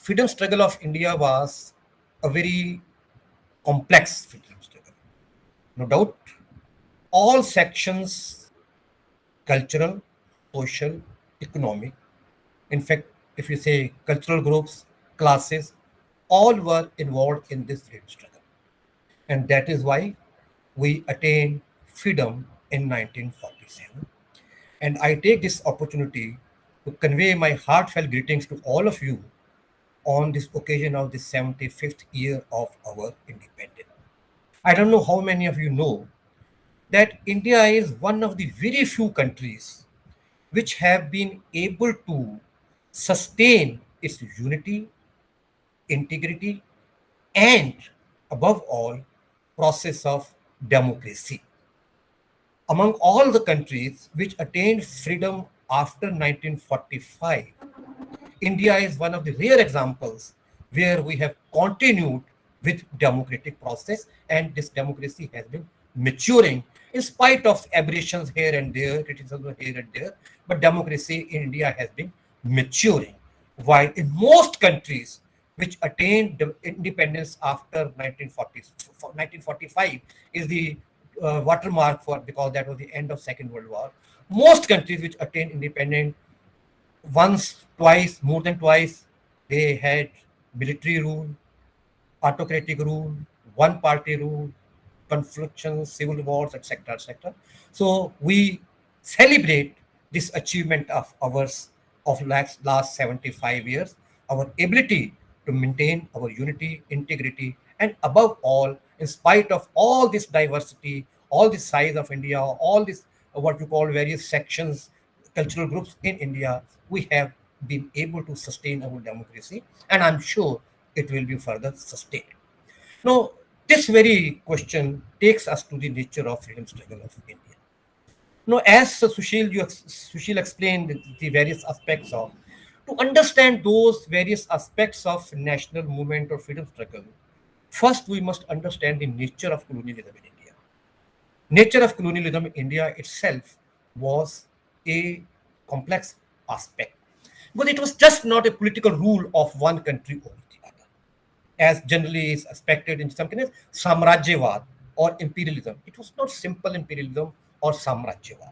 freedom struggle of India was a very complex freedom struggle. No doubt, all sections, cultural, social, economic, in fact, if you say cultural groups, classes, all were involved in this freedom struggle. And that is why we attained freedom in 1947. And I take this opportunity to convey my heartfelt greetings to all of you on this occasion of the 75th year of our independence. I don't know how many of you know that India is one of the very few countries which have been able to sustain its unity, integrity, and above all, process of democracy. Among all the countries which attained freedom after 1945, India is one of the rare examples where we have continued with democratic process, and this democracy has been maturing in spite of aberrations here and there, criticism here and there, but democracy in India has been maturing. While in most countries which attained independence after 1945 is the watermark for, because that was the end of Second World War. Most countries which attained independence once, twice, more than twice, they had military rule, autocratic rule, one party rule, conflicts, civil wars, etc., etc. So we celebrate this achievement of ours of last 75 years, our ability to maintain our unity, integrity, and above all, in spite of all this diversity, all the size of India, all this what you call various sections, cultural groups in India, we have been able to sustain our democracy, and I'm sure it will be further sustained. Now, this very question takes us to the nature of freedom struggle of India. Now, as Sushil explained the various aspects of, to understand those various aspects of national movement or freedom struggle, first we must understand the nature of colonialism in India. Nature of colonialism in India itself was a complex aspect, but it was just not a political rule of one country over the other, as generally is expected in some cases, Samrajyavad or imperialism. It was not simple imperialism or Samrajyavad.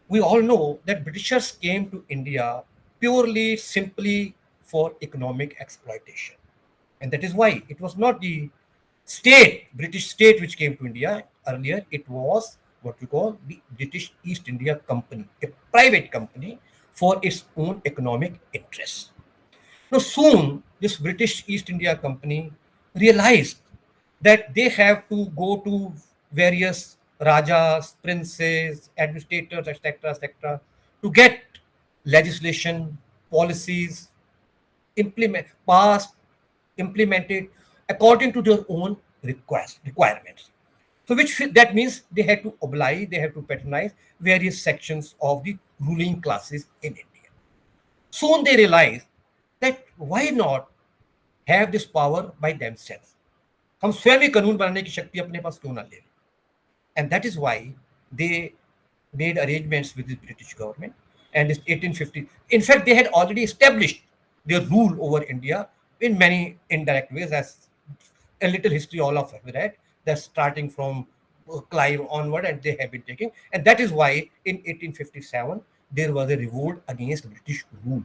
We all know that Britishers came to India purely, simply for economic exploitation. And that is why it was not the British state which came to India earlier. It was what we call the British East India Company, a private company for its own economic interests. Now, soon this British East India Company realized that they have to go to various rajas, princes, administrators, etc., etc., to get legislation, policies, passed, implemented according to their own requirements. So, that means they had to oblige, they have to patronize various sections of the ruling classes in India. Soon they realized that why not have this power by themselves. हम स्वयं ही कानून बनाने की शक्ति अपने पास क्यों ना ले लें? And that is why they made arrangements with the British government. And in 1850, in fact, they had already established their rule over India in many indirect ways, as a little history all of us read. That's starting from Clive onward, and they have been taking. And that is why in 1857 there was a revolt against British rule.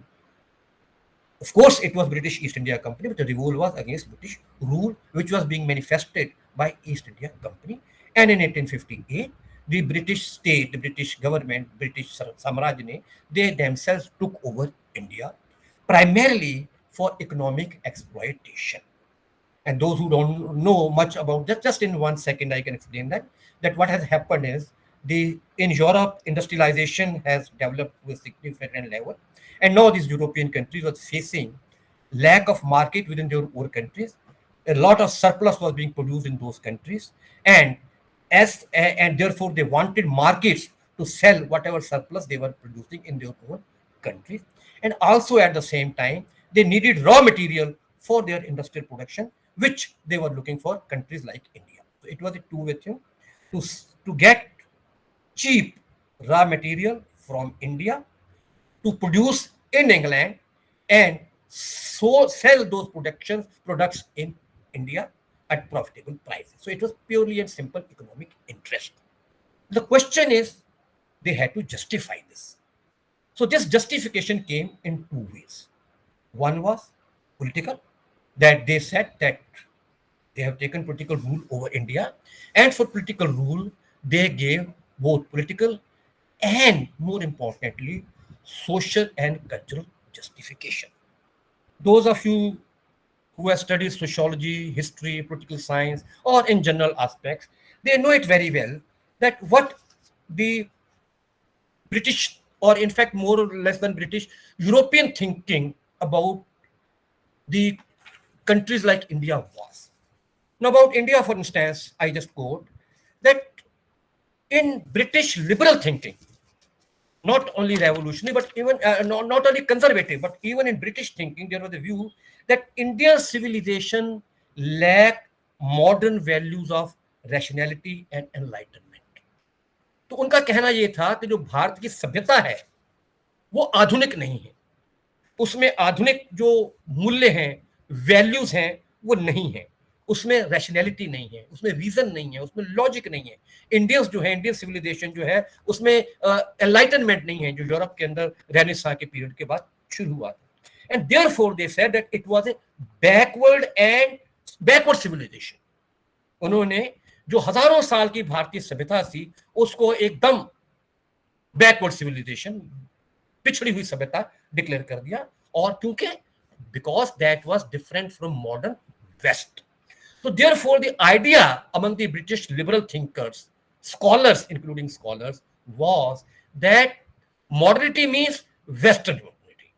Of course, it was British East India Company, but the revolt was against British rule, which was being manifested by East India Company. And in 1858, the British state, the British government, British Samrajne, they themselves took over India, primarily for economic exploitation. And those who don't know much about that, just in 1 second, I can explain that what has happened is in Europe, industrialization has developed to a significant level. And now these European countries were facing lack of market within their own countries. A lot of surplus was being produced in those countries. And therefore they wanted markets to sell whatever surplus they were producing in their own countries. And also at the same time, they needed raw material for their industrial production, which they were looking for countries like India. So it was a two-way thing to get cheap raw material from India to produce in England and sell those products in India at profitable prices. So it was purely and simple economic interest. The question is, they had to justify this. So this justification came in two ways. One was political, that they said that they have taken political rule over India, and for political rule, they gave both political and, more importantly, social and cultural justification. Those of you who have studied sociology, history, political science, or in general aspects, they know it very well that what the British, or in fact more or less than British, European thinking about the countries like India was. Now, about India, for instance, I just quote that in British liberal thinking, not only revolutionary, but even not only conservative, but even in British thinking, there was a view that India's civilization lacked modern values of rationality and enlightenment. तो उनका कहना यह था कि जो भारत की सभ्यता है वो आधुनिक नहीं है, उसमें आधुनिक जो मूल्य हैं, वैल्यूज हैं, वो नहीं है, उसमें रैशनैलिटी नहीं है, उसमें रीजन नहीं है, उसमें लॉजिक नहीं है. इंडियंस जो है, इंडियन सिविलाइजेशन जो है, उसमें एनलाइटनमेंट नहीं है, जो यूरोप के अंदर रेनेसां के पीरियड के बाद शुरू हुआ था. And therefore they said that it was a backward civilization. उन्होंने जो हजारों साल की भारतीय सभ्यता थी उसको एकदम बैकवर्ड सिविलाइजेशन, पिछड़ी हुई सभ्यता डिक्लेयर कर दिया. और क्योंकि because that was different from modern West. So therefore the idea among the British liberal thinkers, scholars, including scholars, was that modernity means Western modernity.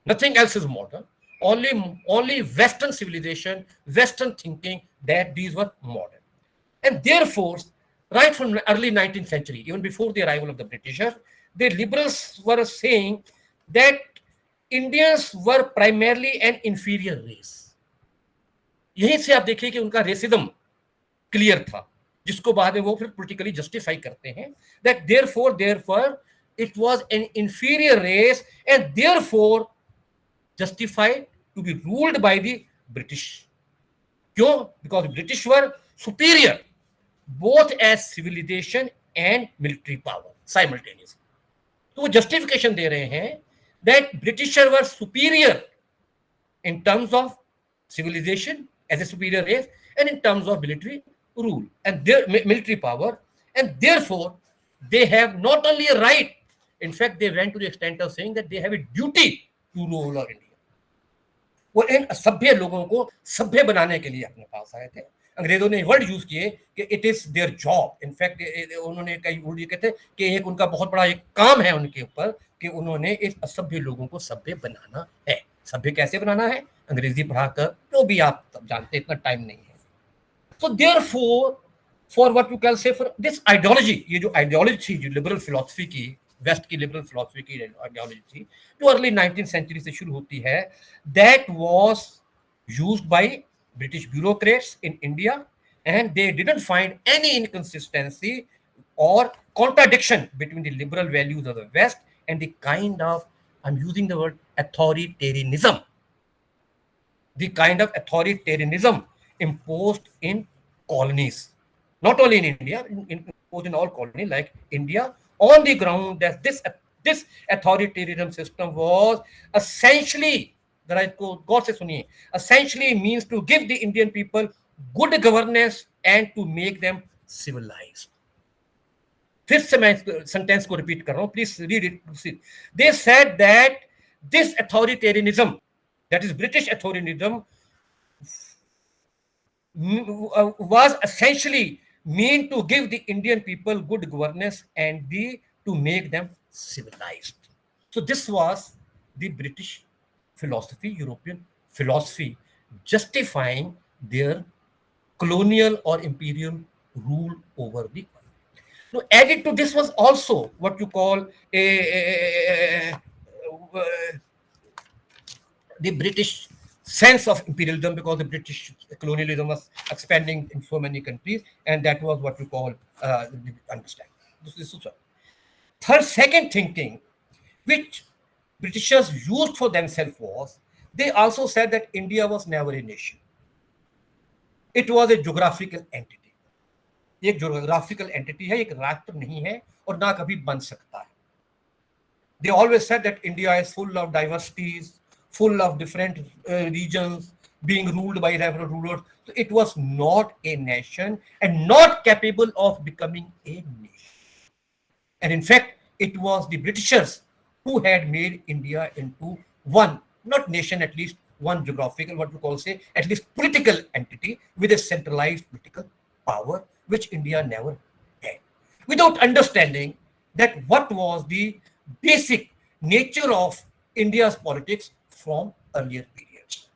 Nothing else is modern. Only Western civilization, Western thinking, that these were modern. And therefore, right from the early 19th century, even before the arrival of the Britishers, the liberals were saying that Indians were primarily an inferior race. यहीं से आप देखिए कि उनका racism clear था, जिसको बाद में वो फिर पॉलिटिकली जस्टिफाई करते हैं that therefore it was an inferior race and therefore justified to be ruled by the British. क्यों? Because British were superior both as civilization and military power simultaneously. तो वो justification दे रहे हैं that Britishers were superior in terms of civilization as a superior race and in terms of military rule and their military power, and therefore they have not only a right, in fact they went to the extent of saying that they have a duty to rule over India. वो इन असभ्य लोगों को सभ्य बनाने के लिए अपने पास आए थे. अंग्रेजों ने वर्ड यूज किए कि it is their job. In fact उन्होंने कई वर्ड ये कहते कि एक उनका बहुत बड़ा एक काम है उनके ऊपर कि उन्होंने इस असभ्य लोगों को सभ्य बनाना है. सभ्य कैसे बनाना है? अंग्रेजी पढ़ाकर, जो भी आप जानते, इतना टाइम नहीं है. So therefore for what you can say for this ideology, ये जो आइडियोलॉजी थी, जो लिबरल फिलॉसफी की, वेस्ट की लिबरल फिलॉसफी की आइडियोलॉजी थी, जो अर्ली 19th सेंचुरी से शुरू होती है, that was used by British bureaucrats in India, and they didn't find any inconsistency or contradiction between the liberal values of the West and the kind of, I'm using the word authoritarianism, the kind of authoritarianism imposed in colonies, not only in India, imposed in all colonies like India, on the ground that this authoritarian system was essentially, गौर से सुनिए, essentially means to give the Indian people good governance and to make them civilized. फिर से मैं sentence को repeat कर रहा हूं, please read it. They said that this authoritarianism, that is British authoritarianism, was essentially mean to give the Indian people good governance and to make them civilized. So this was the British philosophy, European philosophy, justifying their colonial or imperial rule over the world. Now, added to this was also what you call the British sense of imperialism, because the British colonialism was expanding in so many countries, and that was what you call understand. This is second thinking, which Britishers used for themselves, was They also said that India was never a nation. It was a geographical entity. एक geographical entity है, एक राष्ट्र नहीं है और ना कभी बन सकता है. They always said that India is full of diversities, full of different regions, being ruled by several rulers. So it was not a nation and not capable of becoming a nation. And in fact, it was the Britishers who had made India into one, not nation at least, one geographical, what we call say, at least political entity with a centralized political power, which India never had. Without understanding that what was the basic nature of India's politics from earlier periods.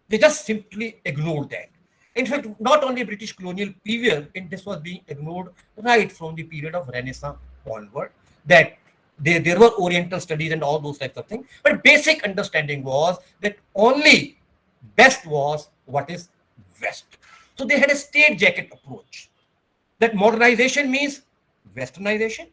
They just simply ignored that. In fact, not only British colonial period, and this was being ignored right from the period of Renaissance onward, that there were Oriental studies and all those types of things. But basic understanding was that only best was what is West. So they had a state jacket approach. That modernization means westernization,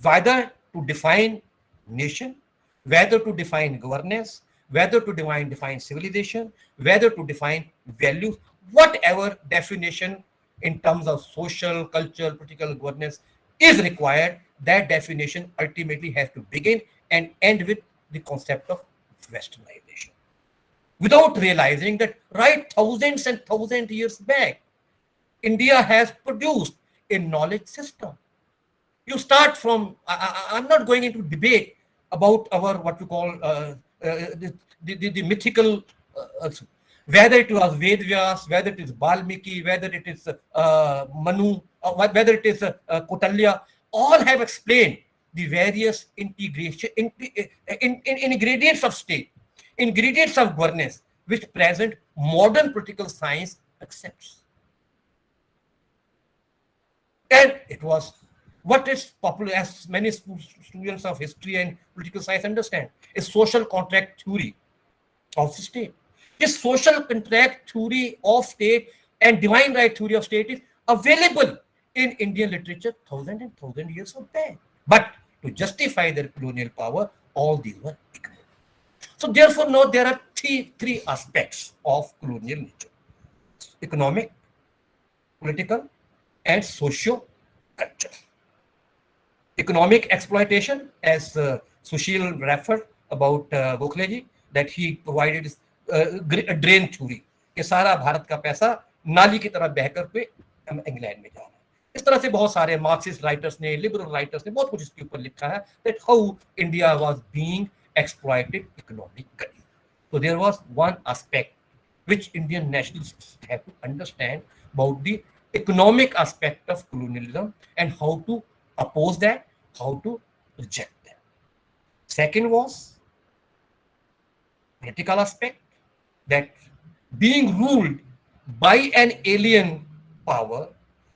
whether to define nation, whether to define governance, whether to define civilization, whether to define values, whatever definition in terms of social, cultural, political governance is required, that definition ultimately has to begin and end with the concept of westernization. Without realizing that right thousands and thousands years back, India has produced a knowledge system. You start from, I'm not going into debate about our, what we call, the mythical, whether it was Vedvyas, whether it is Balmiki, whether it is Manu, or whether it is Kautilya, all have explained the various integration, ingredients of state, ingredients of governance, which present modern political science accepts. And it was what is popular, as many students of history and political science understand, is social contract theory of the state. This social contract theory of state and divine right theory of state is available in Indian literature thousand and thousand years of back. But to justify their colonial power, all these were ignored. So therefore, now there are three aspects of colonial nature: economic, political, and socio-cultural. Economic exploitation, as Sushil referred about Gokhale, that he provided a drain theory कि सारा भारत का पैसा नाली की तरह बहकर पे England में जा रहा है. इस तरह से बहुत सारे मार्क्सिस्ट राइटर्स ने, लिबरल राइटर्स ने बहुत कुछ इसके ऊपर लिखा है, that how India was being exploited economically. So there was one aspect which Indian nationalists have to understand about the economic aspect of colonialism and how to oppose that, how to reject that. Second was political aspect, that being ruled by an alien power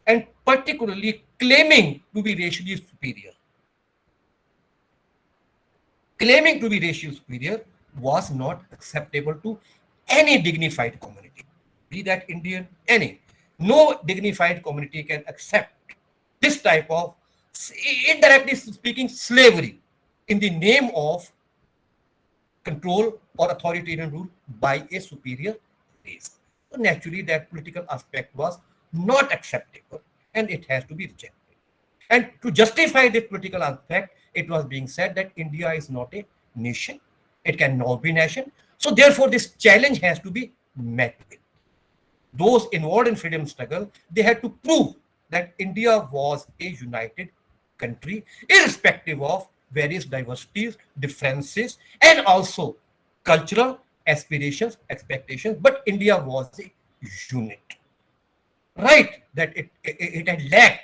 and particularly claiming to be racially superior. Claiming to be racially superior was not acceptable to any dignified community, be that Indian, any. No dignified community can accept this type of, indirectly speaking, slavery in the name of control or authoritarian rule by a superior race. So naturally, that political aspect was not acceptable and it has to be rejected. And to justify this political aspect, it was being said that India is not a nation. It cannot be a nation. So therefore, this challenge has to be met with. Those involved in freedom struggle, they had to prove that India was a united country, irrespective of various diversities, differences, and also cultural aspirations, expectations. But India was a unit. Right, that it had lacked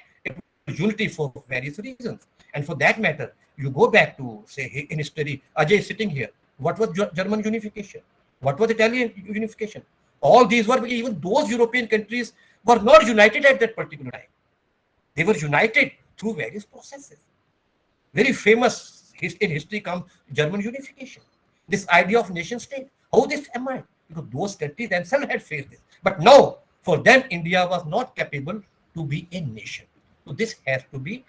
unity for various reasons. And for that matter, you go back to, say, in history, Ajay is sitting here. What was German unification? What was Italian unification? All these were, even those European countries were not united at that particular time. They were united through various processes. Very famous in history comes German unification. This idea of nation state. How this emerged? Because those countries themselves had faced this. But now, for them, India was not capable to be a nation. So this has to be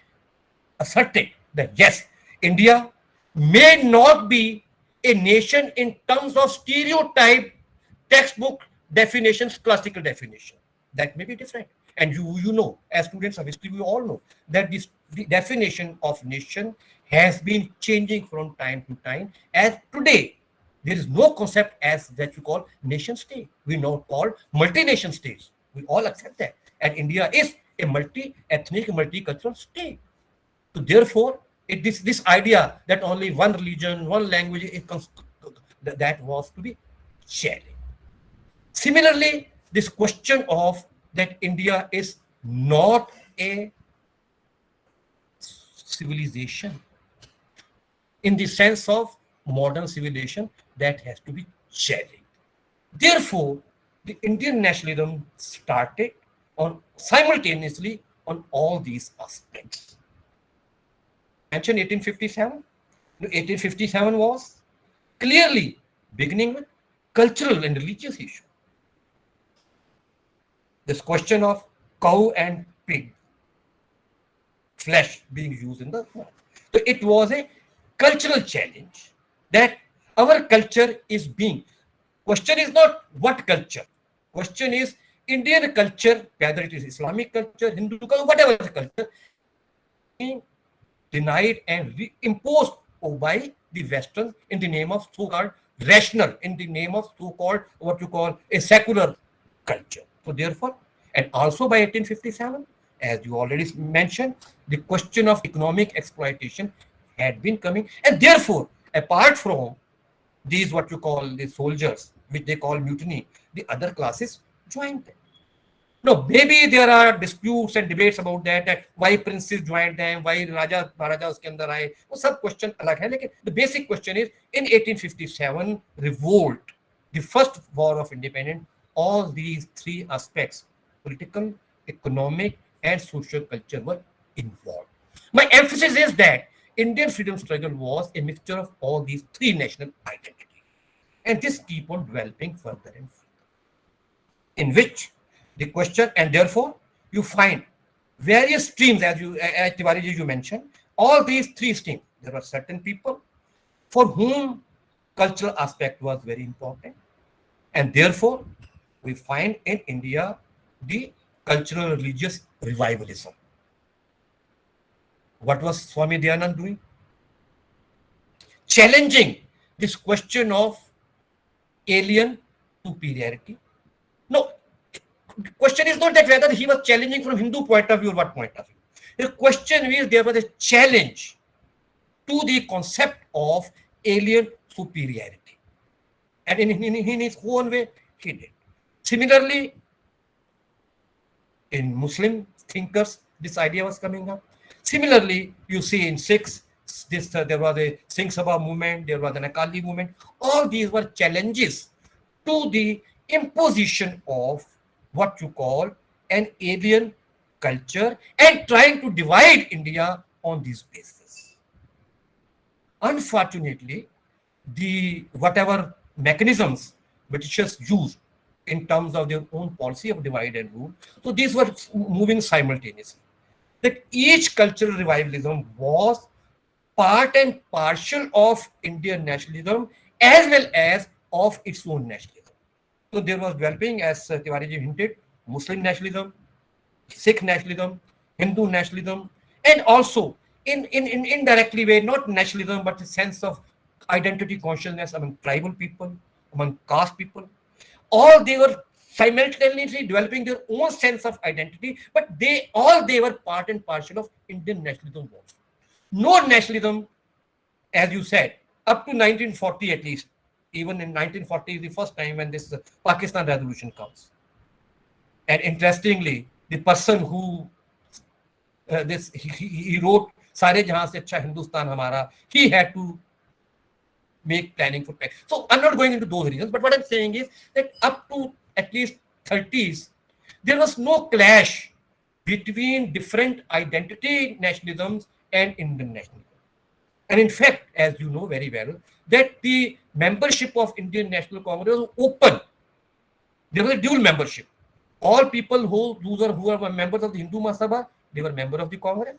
asserted that yes, India may not be a nation in terms of stereotype, textbook definitions, classical definition. That may be different. And you know, as students of history, we all know that this the definition of nation has been changing from time to time. As today, there is no concept as that we call nation state. We now call multi-nation states. We all accept that. And India is a multi-ethnic, multicultural state. So therefore, this idea that only one religion, one language, that was to be challenged. Similarly, this question of that India is not a civilization in the sense of modern civilization, that has to be challenged. Therefore, the Indian nationalism started on simultaneously on all these aspects. Mentioned 1857. 1857 was clearly beginning with cultural and religious issue. This question of cow and pig flesh being used in the food. So it was a cultural challenge that our culture is being. Question is not what culture. Question is Indian culture, whether it is Islamic culture, Hindu culture, whatever the culture, being denied and imposed by the Western in the name of so-called rational, in the name of so-called what you call a secular culture. So therefore, and also by 1857, as you already mentioned, the question of economic exploitation had been coming, and therefore, apart from these what you call the soldiers, which they call mutiny, the other classes joined them. No, maybe there are disputes and debates about that why princes joined them, why Raja Maharaja uske andar aaye. वो सब question अलग है, लेकिन the basic question is in 1857 revolt, the first war of independence, all these three aspects, political, economic, and social culture were involved. My emphasis is that Indian freedom struggle was a mixture of all these three national identities, and this keep on developing further and further. In which the question, and therefore you find various streams, as Tiwari you mentioned, all these three streams. There were certain people for whom cultural aspect was very important, and therefore we find in India the cultural religious revivalism. What was Swami Dayanand doing? Challenging this question of alien superiority. No, the question is not that whether he was challenging from Hindu point of view or what point of view. The question is there was a challenge to the concept of alien superiority. And in his own way, he did. Similarly, in Muslim thinkers, this idea was coming up. Similarly, you see in Sikhs, there was a Singh Sabha movement, there was an Akali movement. All these were challenges to the imposition of what you call an alien culture and trying to divide India on this basis. Unfortunately, the whatever mechanisms Britishers used in terms of their own policy of divide and rule, so these were moving simultaneously. That each cultural revivalism was part and partial of Indian nationalism as well as of its own nationalism. So there was developing, as Tiwari ji hinted, Muslim nationalism, Sikh nationalism, Hindu nationalism, and also in indirectly way, not nationalism, but a sense of identity consciousness among tribal people, among caste people. All they were simultaneously developing their own sense of identity, but they were part and parcel of Indian nationalism also. No nationalism, as you said, up to 1940 at least. Even in 1940 is the first time when this Pakistan resolution comes. And interestingly, the person who he wrote "Sare Jahan se Achha Hindustan Hamara," he had to make planning for tax. So I'm not going into those reasons, but what I'm saying is that up to at least 30s, there was no clash between different identity nationalisms and Indian nationalism. And in fact, as you know very well, that the membership of Indian National Congress was open. There was a dual membership. All people who were members of the Hindu Mahasabha, they were members of the Congress.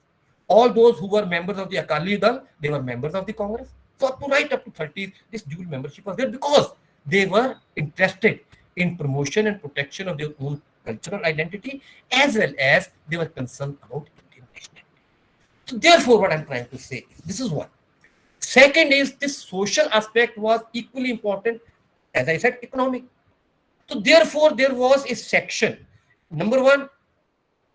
All those who were members of the Akali Dal, they were members of the Congress. So up to right up to 30s, this dual membership was there because they were interested in promotion and protection of their own cultural identity, as well as they were concerned about Indian nationality. So therefore, what I'm trying to say is this is one. Second is this social aspect was equally important, as I said, economic. So therefore, there was a section. Number one,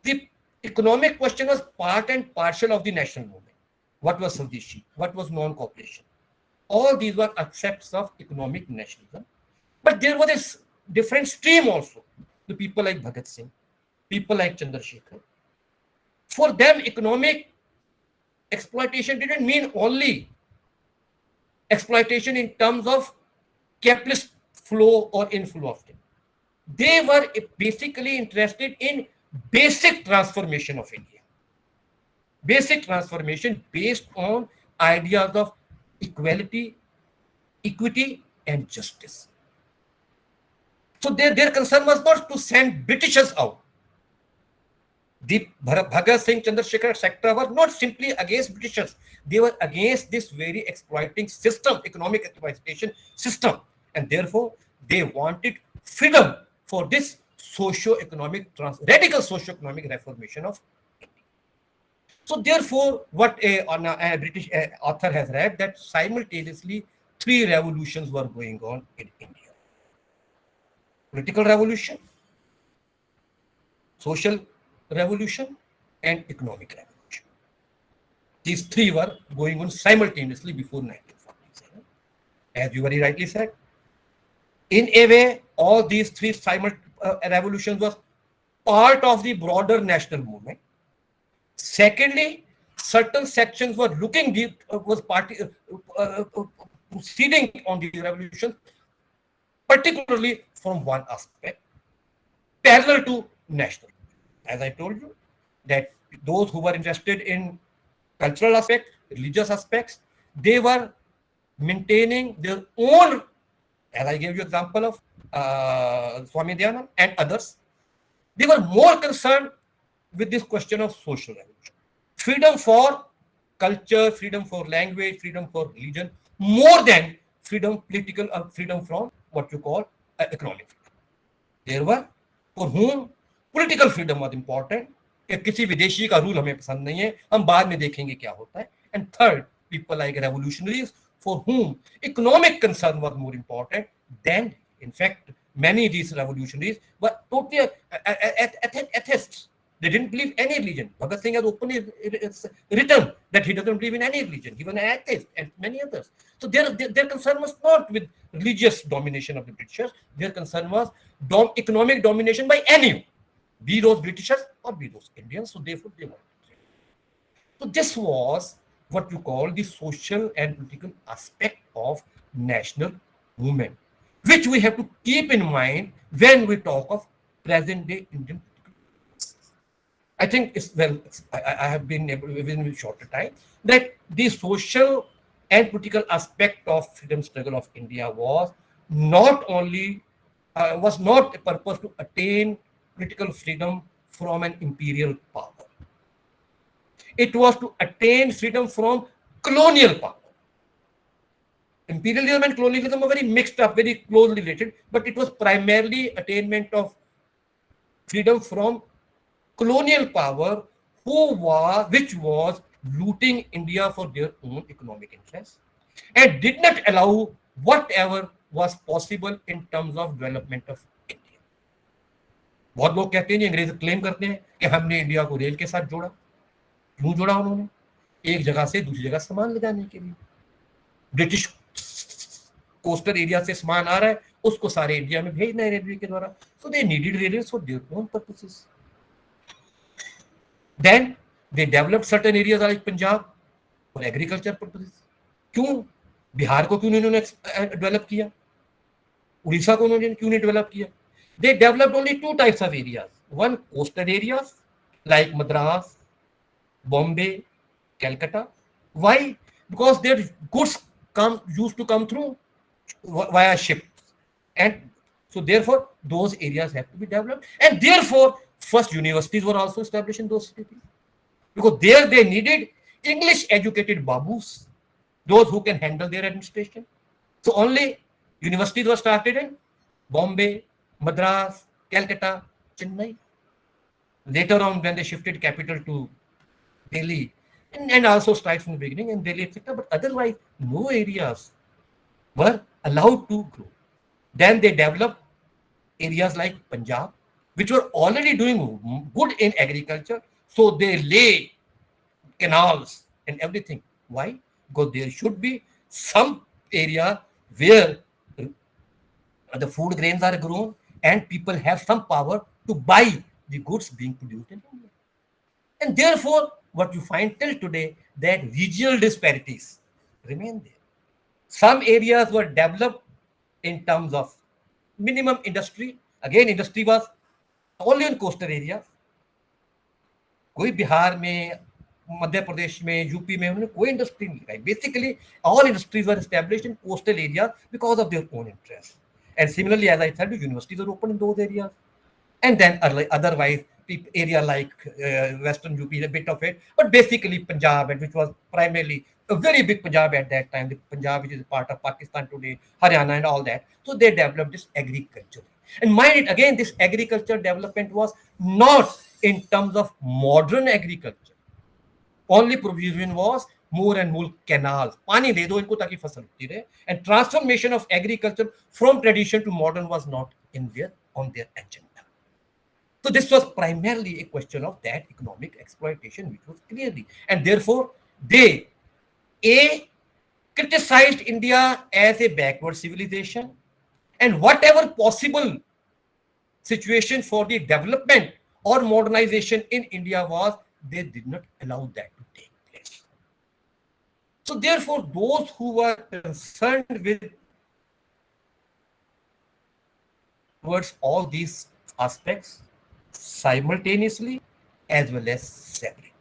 the economic question was part and parcel of the national movement. What was Swadeshi? What was non-cooperation? All these were aspects of economic nationalism. But there was a different stream also. The people like Bhagat Singh, people like Chandrasekhar. For them, economic exploitation didn't mean only exploitation in terms of capitalist flow or inflow of them. They were basically interested in basic transformation of India. Basic transformation based on ideas of equality, equity, and justice. So their concern was not to send Britishers out. The Bhagat Singh, Chandrasekhar, etc. were not simply against Britishers. They were against this very exploiting system, economic exploitation system. And therefore, they wanted freedom for this socio-economic, radical socio-economic reformation of India. So therefore, what a British author has read, that simultaneously three revolutions were going on in India. Political revolution, social revolution, and economic revolution. These three were going on simultaneously before 1947. As you very rightly said, in a way, all these three revolutions was part of the broader national movement. Secondly, certain sections were looking deep, proceeding on the revolution, particularly from one aspect, parallel to national. As I told you, that those who were interested in cultural aspects, religious aspects, they were maintaining their own, as I gave you example of Swami Dayanand and others, they were more concerned with this question of social revolution. Freedom for culture, freedom for language, freedom for religion, more than freedom, political freedom from what you call economic freedom. There were for whom political freedom was important. कि किसी विदेशी का rule हमें पसंद नहीं है, हम बाद में देखेंगे क्या होता है. And third, people like revolutionaries for whom economic concern was more important than, in fact, many of these revolutionaries were totally atheists. They didn't believe any religion. Bhagat Singh has openly written that he doesn't believe in any religion. He was an atheist, and many others. So their concern was not with religious domination of the Britishers. Their concern was economic domination by anyone, be those Britishers or be those Indians. So therefore they wanted. So this was what you call the social and political aspect of national movement, which we have to keep in mind when we talk of present day Indian. I think it's I have been able within a shorter time that the social and political aspect of freedom struggle of India was not only was not a purpose to attain political freedom from an imperial power. It was to attain freedom from colonial power. Imperialism and colonialism are very mixed up, very closely related, but it was primarily attainment of freedom from colonial power which was looting India for their own economic interests and did not allow whatever was possible in terms of development of India. बहुत लोग कहते हैं, अंग्रेज claim करते हैं कि हमने India को रेल के साथ जोड़ा. क्यों जोड़ा उन्होंने? एक जगह से दूसरी जगह सामान ले जाने के लिए. ब्रिटिश कोस्टल एरिया से सामान आ रहा है, उसको सारे इंडिया में भेजना है रेलवे के द्वारा. So they needed railways for their own purposes. Then they developed certain areas like Punjab for agriculture purposes. क्यों? बिहार को क्यों इन्होंने डेवलप किया? उड़ीसा को उन्होंने क्यों नहीं डेवलप किया? They developed only two types of areas. One, coastal areas like Madras, Bombay, Calcutta. Why? Because their goods used to come through via ships, and so therefore those areas have to be developed, and therefore first universities were also established in those cities because there they needed English educated babus those who can handle their administration. So only universities were started in Bombay, Madras, Calcutta, Chennai. Later on, when they shifted capital to Delhi, and also strikes from the beginning in Delhi, etc. But otherwise, no areas were allowed to grow. Then they developed areas like Punjab, which were already doing good in agriculture. So they lay canals and everything. Why? Because there should be some area where the food grains are grown and people have some power to buy the goods being produced in India. And therefore, what you find till today that regional disparities remain there. Some areas were developed in terms of minimum industry. Again, industry was only in coastal areas. कोई बिहार में, मध्य प्रदेश में, UP में उन्होंने कोई industry नहीं लगाई. Basically all industries were established in coastal area because of their own interest. And similarly, as I said, universities are open in those areas. And then otherwise, area like Western UP, a bit of it, but basically Punjab, which was primarily a very big Punjab at that time, the Punjab which is part of Pakistan today, Haryana and all that. So they developed this agriculture. And mind it, again, this agriculture development was not in terms of modern agriculture. Only provision was more and more canals. पानी दे दो इनको ताकि फसल उगती रहे. And transformation of agriculture from tradition to modern was not on their agenda. So this was primarily a question of that economic exploitation, which was clearly, and therefore they criticized India as a backward civilization, and whatever possible situation for the development or modernization in India was, they did not allow that to take place. So therefore, those who were concerned with towards all these aspects simultaneously as well as separate.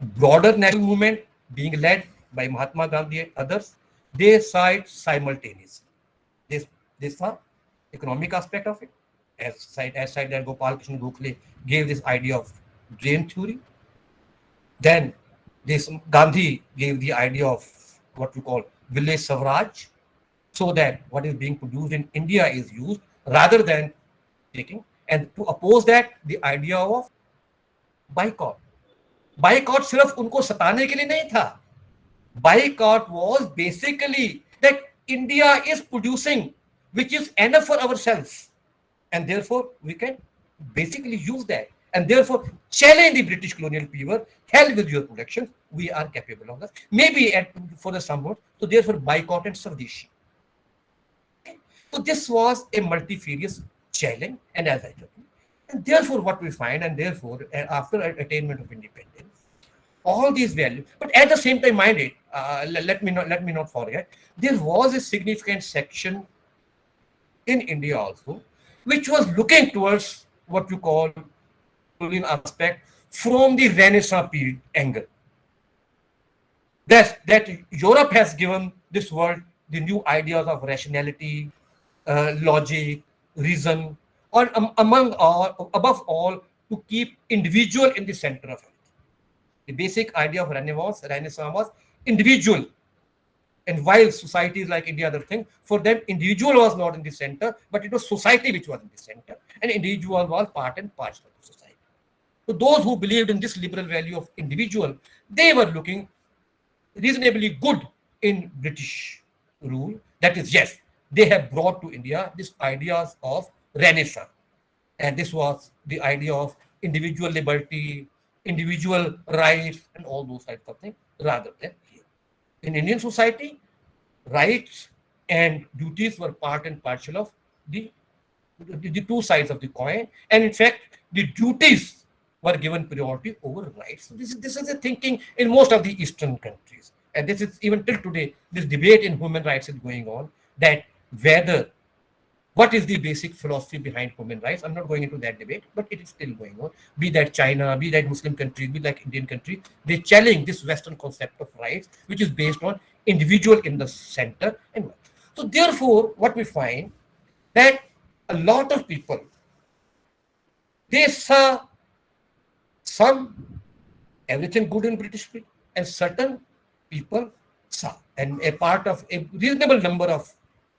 Broader national movement being led by Mahatma Gandhi and others, they saw it simultaneously. They saw economic aspect of it, as cited that Gopal Krishna Gokhale gave this idea of drain theory. Then this Gandhi gave the idea of what we call village Swaraj, so that what is being produced in India is used rather than taking. And to oppose that, the idea of boycott. Boycott सिर्फ उनको सताने के लिए नहीं था. Boycott was basically that India is producing, which is enough for ourselves, and therefore we can basically use that, and therefore challenge the British colonial power. Hell with your production, we are capable of that. Maybe for the somewhat. So therefore boycott and Swadeshi. So this was a multifarious challenge, and as I told you, and therefore what we find, and therefore after attainment of independence, all these values, but at the same time, mind it, let me not forget, there was a significant section in India also, which was looking towards what you call aspect from the Renaissance period angle. That Europe has given this world the new ideas of rationality, logic, reason, or above all, to keep individual in the center of it. The basic idea of Renaissance was individual. And while societies like India, other thing, for them, individual was not in the center, but it was society which was in the center, and individual was part and parcel of the society. So those who believed in this liberal value of individual, they were looking reasonably good in British rule. That is, yes, they have brought to India these ideas of Renaissance. And this was the idea of individual liberty, individual rights, and all those types of things, rather than here. In Indian society, rights and duties were part and parcel of the two sides of the coin. And in fact, the duties were given priority over rights. So this is the thinking in most of the Eastern countries. And this is even till today, this debate in human rights is going on, that whether what is the basic philosophy behind human rights? I'm not going into that debate, but it is still going on. Be that China, be that Muslim countries, be like Indian countries, they challenge this Western concept of rights, which is based on individual in the center. And so therefore, what we find that a lot of people, they saw some everything good in British people, and certain people saw. And a part of a reasonable number of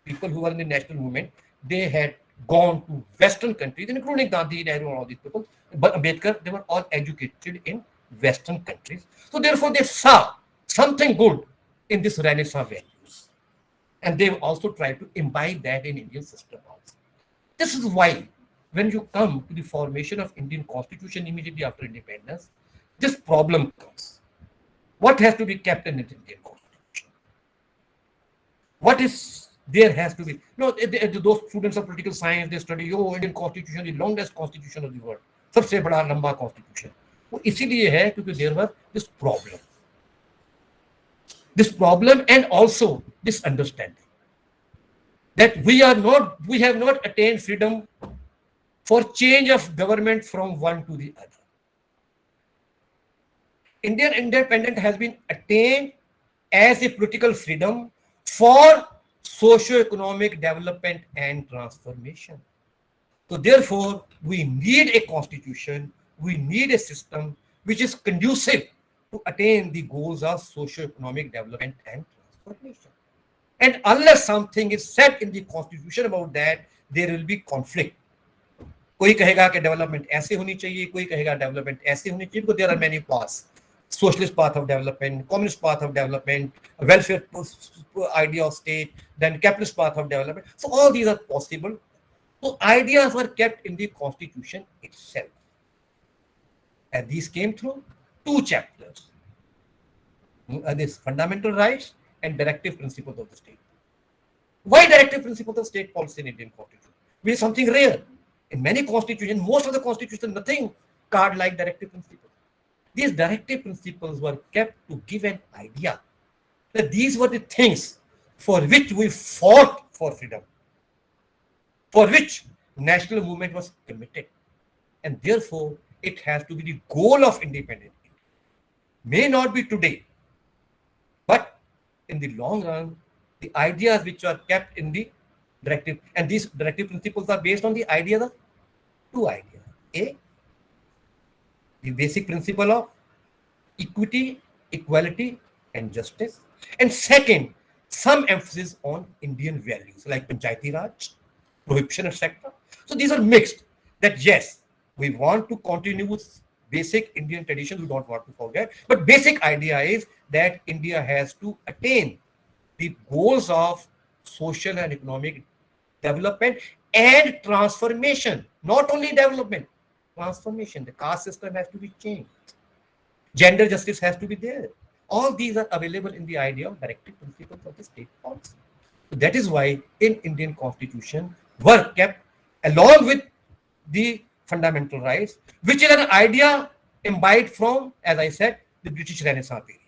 people who were in the national movement, they had gone to Western countries, including Gandhi, Nehru, and all these people. But Ambedkar, they were all educated in Western countries. So therefore, they saw something good in this Renaissance values. And they also tried to imbibe that in Indian system also. This is why when you come to the formation of Indian constitution immediately after independence, this problem comes. What has to be kept in the Indian constitution? What is there has to be? No, those students of political science, they study, oh, Indian constitution, the longest constitution of the world, सबसे बड़ा लंबा constitution. वो इसीलिए है क्योंकि there was this problem and also this understanding that we have not attained freedom for change of government from one to the other. Indian independence has been attained as a political freedom for socio-economic development and transformation. So therefore, we need a constitution, we need a system which is conducive to attain the goals of socio-economic development and transformation. And unless something is said in the constitution about that, there will be conflict. कोई कहेगा कि development ऐसे होनी चाहिए, कोई कहेगा development ऐसे होनी चाहिए, because there are many paths. Socialist path of development, communist path of development, welfare idea of state, then capitalist path of development. So all these are possible. So ideas were kept in the constitution itself. And these came through two chapters. This fundamental rights and directive principles of the state. Why directive principles of state policy in Indian constitution? Which is something rare. In many constitutions, most of the constitutions, nothing card-like directive principles. These directive principles were kept to give an idea that these were the things for which we fought for freedom, for which national movement was committed. And therefore, it has to be the goal of independence. May not be today, but in the long run, the ideas which are kept in the directive, and these directive principles are based on the ideas of two ideas. A, the basic principle of equity, equality, and justice. And second, some emphasis on Indian values like Panchayati Raj, prohibition, etc. So these are mixed. That yes, we want to continue with basic Indian traditions, we don't want to forget. But basic idea is that India has to attain the goals of social and economic development and transformation. Not only development, transformation. The caste system has to be changed. Gender justice has to be there. All these are available in the idea of directive principles of the state policy. So that is why in Indian constitution were kept along with the fundamental rights, which is an idea imbibed from, as I said, the British Renaissance period.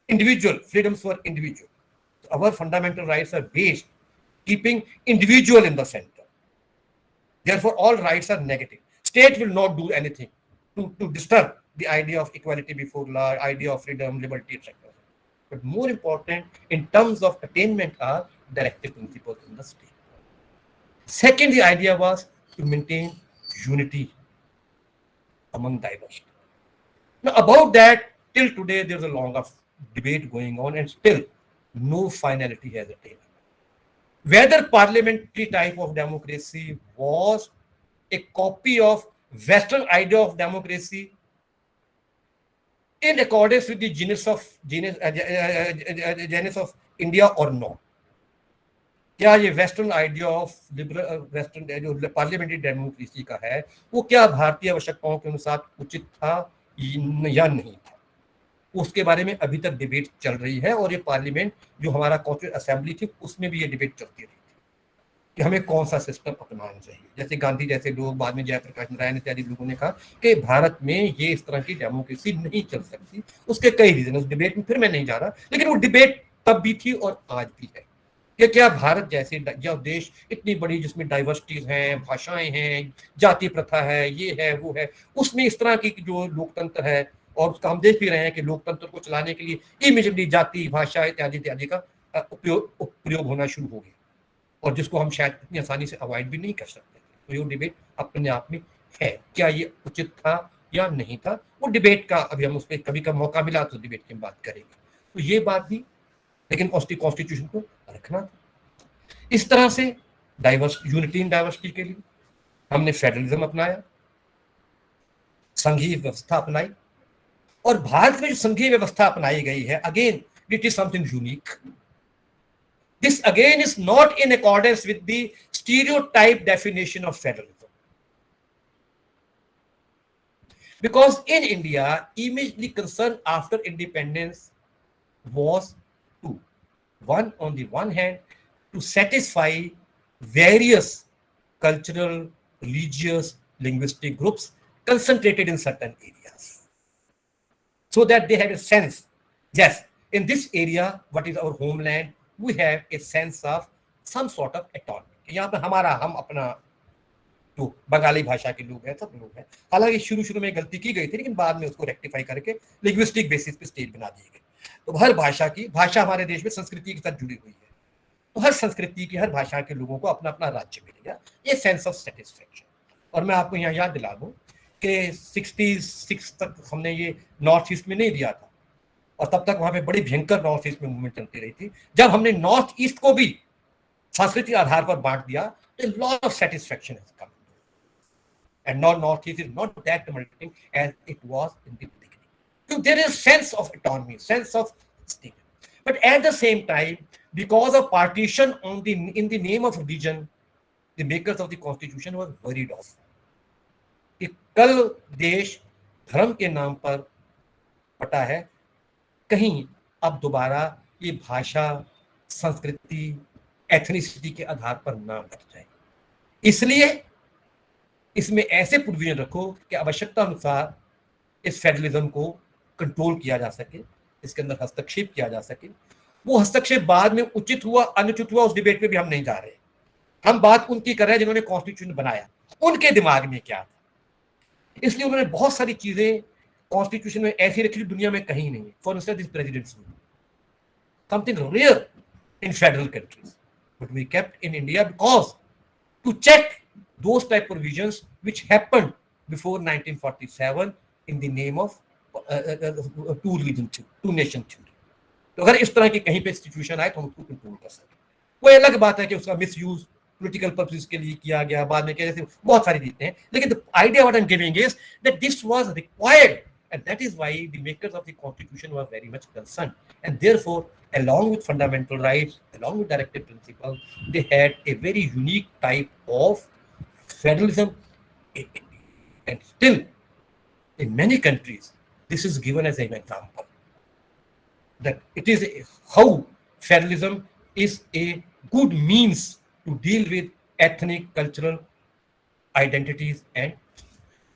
Individual, freedoms for individual. So our fundamental rights are based, keeping individual in the center. Therefore, all rights are negative. State will not do anything to disturb the idea of equality before law, idea of freedom, liberty, etc. But more important, in terms of attainment, are directive principles in the state. Second, the idea was to maintain unity among diversity. Now, about that, till today, there's a long debate going on, and still no finality has attained. Whether parliamentary type of democracy was a copy of Western idea of democracy in accordance with the genus of India or not. क्या ये western idea of liberal western जो parliamentary democracy का है वो क्या भारतीय आवश्यकताओं के अनुसार उचित था या नहीं था, उसके बारे में अभी तक डिबेट चल रही है। और ये पार्लियामेंट जो हमारा कॉन्स्टिट्यूएंट असेंबली थी उसमें भी ये डिबेट चलती रही थी कि हमें कौन सा सिस्टम अपनाना चाहिए। जैसे गांधी जैसे लोग, बाद में जयप्रकाश नारायण इत्यादि लोगों ने कहा कि भारत में ये इस तरह की डेमोक्रेसी नहीं चल सकती। उसके कई रीजन, उस डिबेट में फिर मैं नहीं जा रहा, लेकिन वो डिबेट तब भी थी और आज भी है कि क्या भारत जैसे जो देश इतनी बड़ी जिसमें डाइवर्सिटीज हैं, भाषाएं हैं, जाति प्रथा है, ये है वो है, उसमें इस तरह की जो लोकतंत्र है, और उसका हम देख भी रहे हैं कि लोकतंत्र को चलाने के लिए इमीडिएटली जाति, भाषा इत्यादि इत्यादि का प्रयोग होना शुरू हो गया, और जिसको हम शायद इतनी आसानी से अवॉइड भी नहीं कर सकते। तो ये डिबेट अपने आप में है, क्या ये उचित था या नहीं था, वो डिबेट का अभी हम उस पर कभी का मौका मिला तो डिबेट की बात करेंगे। तो ये बात भी, लेकिन कॉन्स्टिट्यूशन को रखना था। इस तरह से डाइवर्स यूनिटी इन डाइवर्सिटी के लिए हमने फेडरलिज्म अपनाया, संघीय व्यवस्था अपनाई। और भारत में जो संघीय व्यवस्था अपनाई गई है, again it is something unique. This again is not in accordance with the stereotype definition of federalism. Because in India, immediately concern after independence was two. One, on the one hand, to satisfy various cultural, religious, linguistic groups concentrated in certain areas. So that they have a sense, yes, in this area, what is our homeland, we have a sense of some sort of autonomy. यहाँ पे हमारा, हम अपना, तो बंगाली भाषा के लोग हैं, सब लोग हैं। हालांकि शुरू में गलती की गई थी, लेकिन बाद में उसको रेक्टिफाई करके लिंग्विस्टिक बेसिस पे स्टेट बना दी गई। तो हर भाषा हमारे देश में संस्कृति के साथ जुड़ी हुई है, तो हर संस्कृति की, हर भाषा के लोगों को अपना अपना राज्य मिलेगा, ये सेंस ऑफ सेटिस्फेक्शन। और मैं आपको यहाँ याद दिला दूं कि 66 तक हमने ये नॉर्थ ईस्ट में नहीं दिया था, और तब तक वहां पे बड़ी भयंकर नॉर्थ ईस्ट में मूवमेंट चलती रही थी। जब हमने नॉर्थ ईस्ट को भी सांस्कृतिक आधार पर बांट दिया, तो lot of satisfaction has come, and now north east is not that dominating as it was in the beginning. So there is sense of autonomy, sense of state. But at the same time, because of partition in the name of religion, the makers of the constitution were worried of कि कल देश धर्म के नाम पर पटा है, कहीं अब दोबारा ये भाषा, संस्कृति, एथनिसिटी के आधार पर ना बट जाए। इसलिए इसमें ऐसे प्रोविजन रखो कि आवश्यकता अनुसार इस फेडरलिज्म को कंट्रोल किया जा सके, इसके अंदर हस्तक्षेप किया जा सके। वो हस्तक्षेप बाद में उचित हुआ अनुचित हुआ, उस डिबेट पे भी हम नहीं जा रहे। हम बात उनकी कर रहे हैं जिन्होंने कॉन्स्टिट्यूशन बनाया, उनके दिमाग में क्या था। इसलिए उन्होंने बहुत सारी चीजें कॉन्स्टिट्यूशन में ऐसी रखी जो दुनिया में कहीं नहीं है। For instance this presidents something rare in federal countries, but we kept in India because to check those type provisions which happened before 1947 in the name of two religion, two nation theory. तो अगर इस तरह की कहीं पे situation आए तो हम उसको कंट्रोल कर सकते। वो अलग बात है कि उसका मिस यूज पॉलिटिकल पर्पसेस के लिए किया गया, बाद में कैसे बहुत सारी चीजें हैं, लेकिन the idea what I am giving is that this was required, and that is why the makers of the constitution were very much concerned, and therefore along with fundamental rights, along with directive principles, they had a very unique type of federalism in India. And still in many countries this is given as an example that it is how federalism is a good means to deal with ethnic, cultural identities. And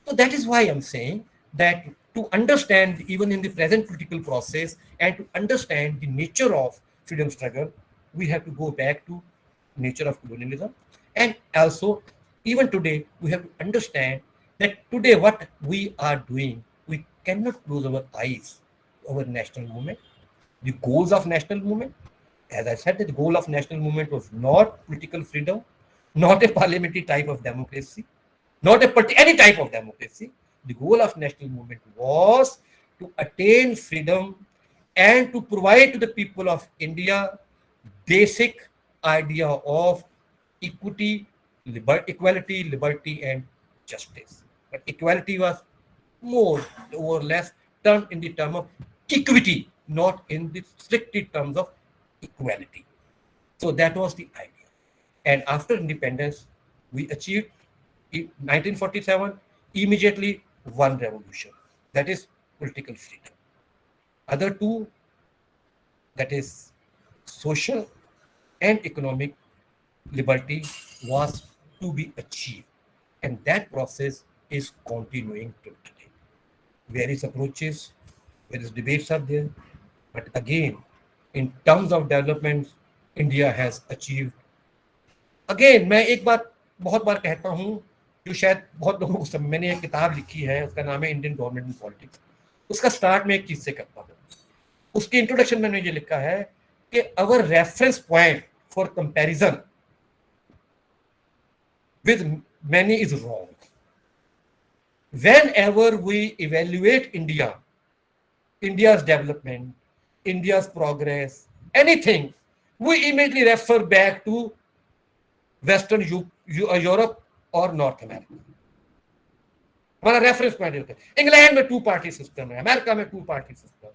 so that is why I'm saying that to understand even in the present political process and to understand the nature of freedom struggle, we have to go back to nature of colonialism. And also even today we have to understand that today what we are doing, we cannot close our eyes to our national movement, the goals of national movement. As I said, that the goal of national movement was not political freedom, not a parliamentary type of democracy, not any type of democracy. The goal of national movement was to attain freedom and to provide to the people of India basic idea of equality, liberty, and justice. But equality was more or less termed in the term of equity, not in the strictly terms of equality. So that was the idea. And after independence, we achieved in 1947 immediately one revolution, that is political freedom. Other two, that is social and economic liberty, was to be achieved, and that process is continuing till today. Various approaches, various debates are there, but again, in terms of development, India has achieved. Again, मैं एक बात बहुत बार कहता हूँ जो शायद बहुत लोगों को समझ, मैंने एक किताब लिखी है, उसका नाम है इंडियन गवर्नमेंट इन पॉलिटिक्स। उसका स्टार्ट मैं एक चीज से करता हूँ। उसके इंट्रोडक्शन में मैंने ये लिखा है कि our reference point for comparison with many is wrong. Whenever we evaluate India's development, India's progress, anything, we immediately refer back to Western Europe और नॉर्थ अमेरिका. हमारा रेफरेंस पॉइंट होता है. इंग्लैंड में 2 पार्टी सिस्टम है, America में 2 party system है,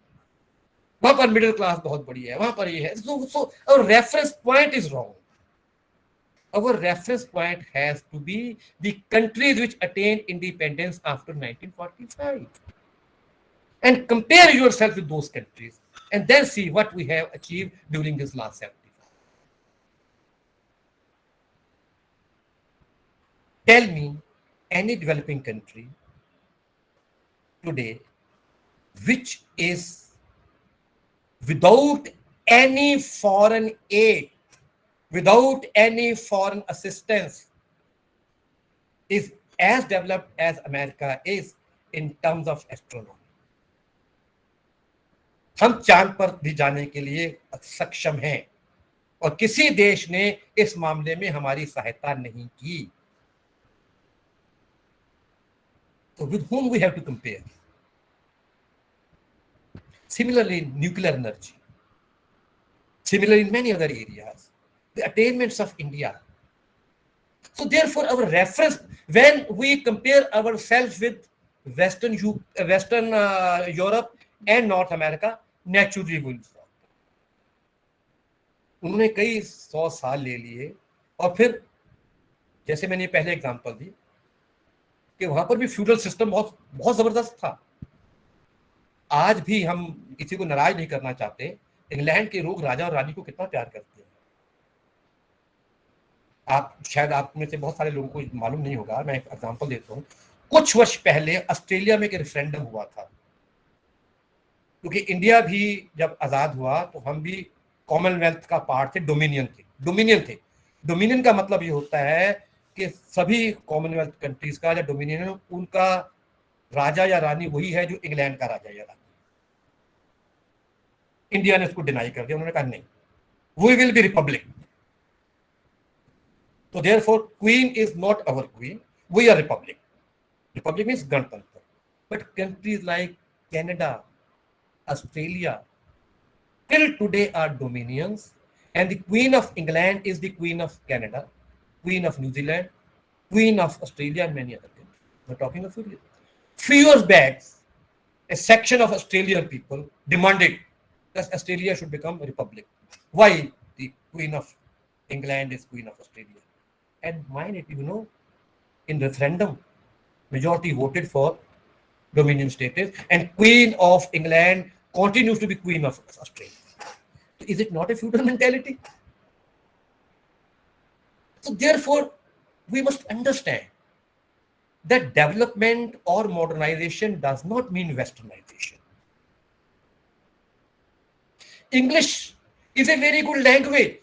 वहां पर मिडिल क्लास बहुत बड़ी है, वहां पर ये है. So our reference point is wrong. Our reference point has to be the countries which attained independence after 1945, and compare yourself with those countries, and then see what we have achieved during this last 75. Tell me any developing country today which is without any foreign aid, without any foreign assistance, is as developed as America is in terms of astronomy. हम चांद पर भी जाने के लिए सक्षम हैं और किसी देश ने इस मामले में हमारी सहायता नहीं की. So with whom we have to compare? Similarly, in nuclear energy, similarly in many other areas, the attainments of India. So therefore, our reference, when we compare ourselves with Western Europe and North America, naturally will stop. उन्होंने कई 100 साल ले लिए और फिर जैसे मैंने पहले एग्जांपल दी कि वहां पर भी फ्यूडल सिस्टम बहुत बहुत जबरदस्त था. आज भी हम किसी को नाराज नहीं करना चाहते. इंग्लैंड के लोग राजा और रानी को कितना प्यार करते हैं. आप शायद आप में से बहुत सारे लोगों को मालूम नहीं होगा. मैं एक एग्जांपल देता हूं. कुछ वर्ष पहले ऑस्ट्रेलिया में एक रेफरेंडम हुआ था, क्योंकि इंडिया भी जब आजाद हुआ तो हम भी कॉमनवेल्थ का पार्ट थे, डोमिनियन थे. डोमिनियन का मतलब ये होता है कि सभी कॉमनवेल्थ कंट्रीज का या डोमिनियन, उनका राजा या रानी वही है जो इंग्लैंड का राजा या रानी. इंडिया ने उसको डिनाई कर दिया. उन्होंने कहा नहीं, वी विल बी रिपब्लिक. तो therefore queen is not our queen, we are republic. Republic means गणतंत्र. But countries like Canada, Australia, till today are dominions, and the Queen of England is the Queen of Canada, Queen of New Zealand, Queen of Australia, and many other countries. We're talking of few years back, a section of Australian people demanded that Australia should become a republic. Why the Queen of England is Queen of Australia? And mind it, in referendum, majority voted for Dominion status, and Queen of England continues to be Queen of Australia. So is it not a feudal mentality? So therefore, we must understand that development or modernization does not mean westernization. English is a very good language,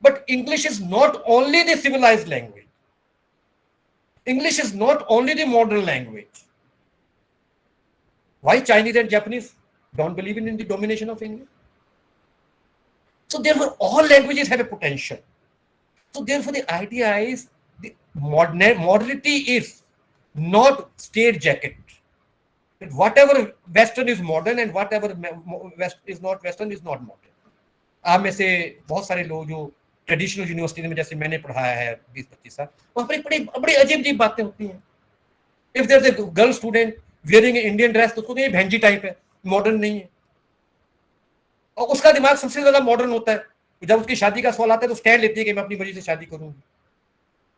but English is not only the civilized language. English is not only the modern language. Why Chinese and Japanese don't believe in the domination of English? So therefore, all languages have a potential. So therefore, the idea is the modernity is not straight jacket. That whatever Western is modern and whatever West is not Western is not modern. आप में से बहुत सारे लोग जो traditional university में जैसे मैंने पढ़ाया है 20-25 साल, वहाँ पर बड़ी अजीब बातें होती हैं. If there's a girl student wearing an Indian dress, तो उसको ये भैंजी टाइप है, मॉडर्न नहीं है. और उसका दिमाग सबसे ज्यादा मॉडर्न होता है. जब उसकी शादी का सवाल आता है तो स्टैंड लेती है कि मैं अपनी मर्जी से शादी करूंगी.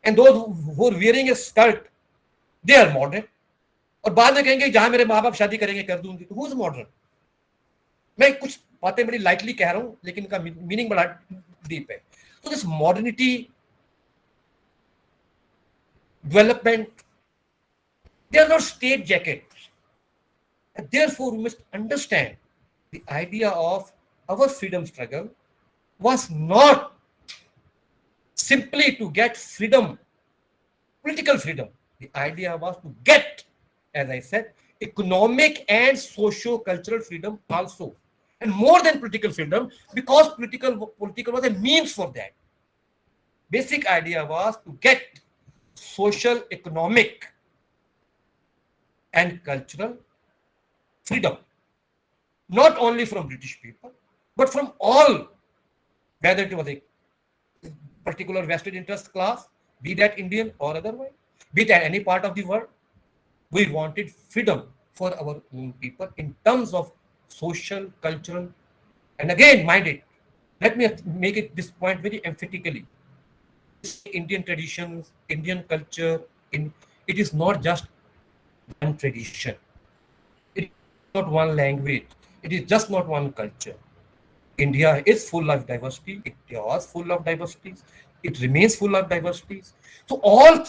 And those who are wearing a skirt, they are modern. और बाद में कहेंगे जहां मेरे माँ बाप शादी करेंगे कर दूंगी. तो हु इज मॉडर्न? मैं कुछ बातें बड़ी लाइटली कह रहा हूं, लेकिन इनका मीनिंग बड़ा डीप है. तो this modernity, development, they are not straight jackets. And therefore, we must understand the idea of our freedom struggle was not simply to get freedom, political freedom. The idea was to get, as I said, economic and socio-cultural freedom also. And more than political freedom, because political was a means for that. Basic idea was to get social, economic, and cultural freedom, not only from British people, but from all, whether it was a particular vested interest class, be that Indian or otherwise, be that any part of the world. We wanted freedom for our own people in terms of social, cultural, and again, mind it. Let me make it this point very emphatically. Indian traditions, Indian culture, it is not just one tradition. It is not one language. It is just not one culture. India is full of diversity. It was full of diversities. It remains full of diversities. So all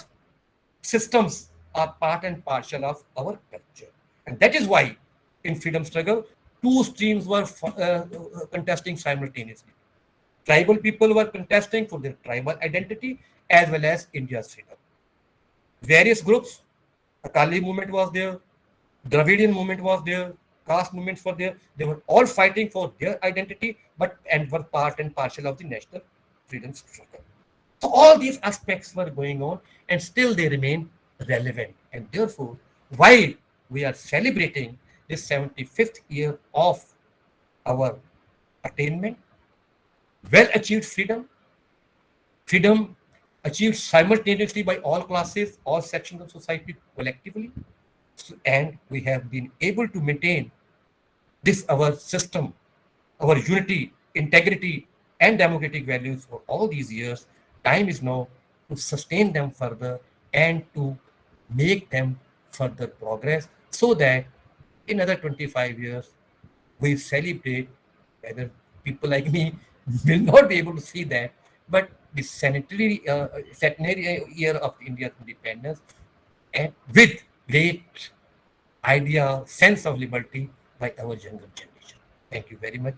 systems are part and parcel of our culture. And that is why in freedom struggle, two streams were contesting simultaneously. Tribal people were contesting for their tribal identity as well as India's freedom. Various groups, Akali movement was there, Dravidian movement was there, caste movements were there. They were all fighting for their identity, but and were part and parcel of the national freedom struggle. So all these aspects were going on, and still they remain relevant. And therefore, while we are celebrating this 75th year of our attainment, well achieved freedom achieved simultaneously by all classes, all sections of society collectively, and we have been able to maintain this our system, our unity, integrity, and democratic values for all these years. Time is now to sustain them further and to make them further progress so that in another 25 years we celebrate, whether people like me will not be able to see that, but the centenary year of India's independence, and with great idea, sense of liberty by our younger generation. Thank you very much.